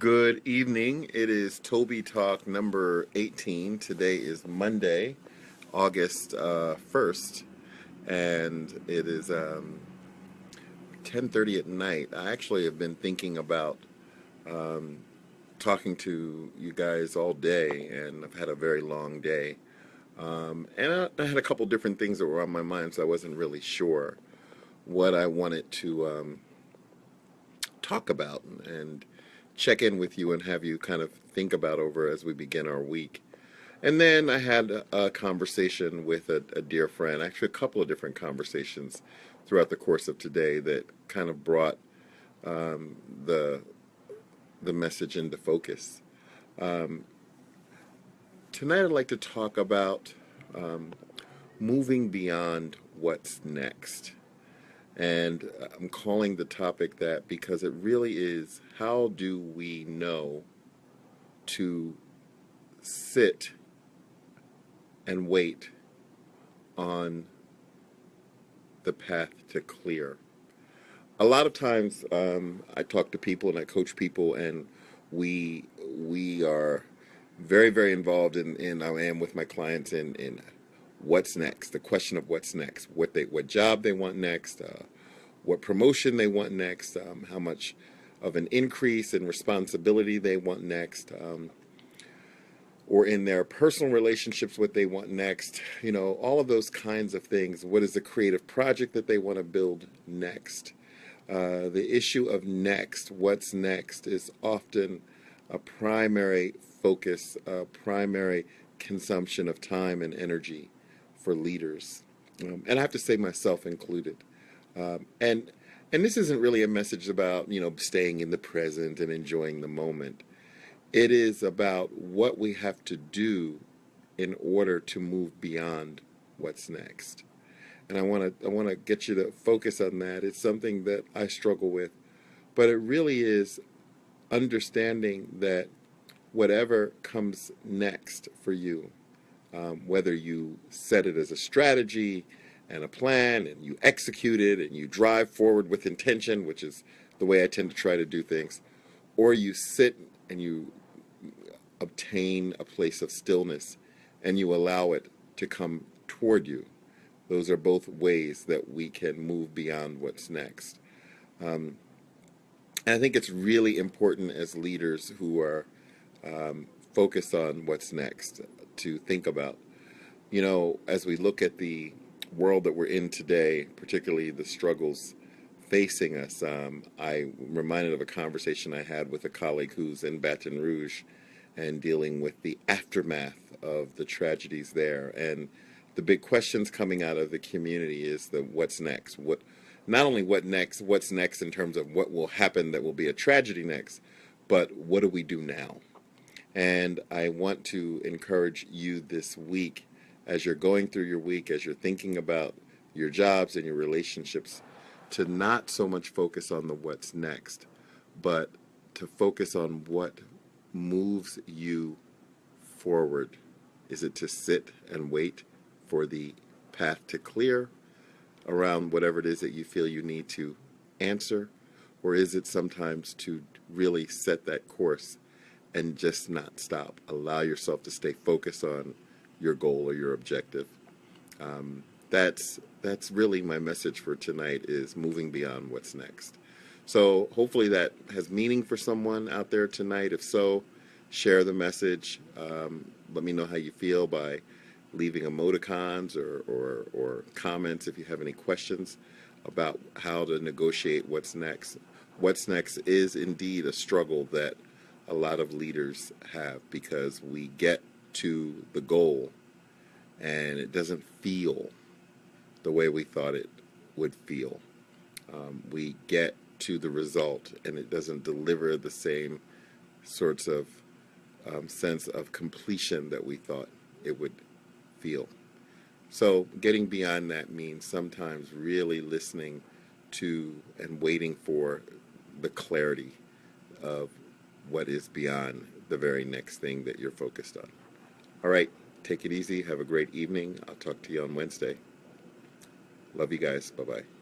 Good evening. It is Toby Talk number 18. Today is Monday, August 1st, and it is 10:30 at night. I actually have been thinking about talking to you guys all day, and I've had a very long day. And I had a couple different things that were on my mind, so I wasn't really sure what I wanted to talk about and check in with you and have you kind of think about over as we begin our week. And then I had a conversation with a dear friend, actually a couple of different conversations throughout the course of today that kind of brought the message into focus. Um, Tonight I'd like to talk about moving beyond what's next. And I'm calling the topic that because it really is, how do we know to sit and wait on the path to clear? A lot of times I talk to people and I coach people, and we are very, very involved in I am with my clients in what's next, the question of what's next, what job they want next, what promotion they want next, how much of an increase in responsibility they want next, or in their personal relationships what they want next, all of those kinds of things. What is the creative project that they want to build next? The issue of next, what's next, is often a primary focus, a primary consumption of time and energy for leaders, and I have to say myself included. And this isn't really a message about staying in the present and enjoying the moment. It is about what we have to do in order to move beyond what's next. And I want to get you to focus on that. It's something that I struggle with, but it really is understanding that whatever comes next for you, whether you set it as a strategy and a plan and you execute it and you drive forward with intention, which is the way I tend to try to do things, or you sit and you obtain a place of stillness and you allow it to come toward you. Those are both ways that we can move beyond what's next. And I think it's really important as leaders who are focused on what's next to think about, as we look at the world that we're in today, particularly the struggles facing us. I'm reminded of a conversation I had with a colleague who's in Baton Rouge and dealing with the aftermath of the tragedies there. And the big questions coming out of the community is the what's next. Not only what's next in terms of what will happen that will be a tragedy next, but what do we do now? And I want to encourage you this week, as you're going through your week, as you're thinking about your jobs and your relationships, to not so much focus on the what's next, but to focus on what moves you forward. Is it to sit and wait for the path to clear around whatever it is that you feel you need to answer? Or is it sometimes to really set that course and just not stop? Allow yourself to stay focused on your goal or your objective. That's really my message for tonight, is moving beyond what's next. So hopefully that has meaning for someone out there tonight. If so, share the message. Let me know how you feel by leaving emoticons or comments if you have any questions about how to negotiate what's next. What's next is indeed a struggle that a lot of leaders have, because we get to the goal and it doesn't feel the way we thought it would feel. We get to the result and it doesn't deliver the same sorts of sense of completion that we thought it would feel. So getting beyond that means sometimes really listening to and waiting for the clarity of what is beyond the very next thing that you're focused on. All right, take it easy. Have a great evening. I'll talk to you on Wednesday. Love you guys. Bye-bye.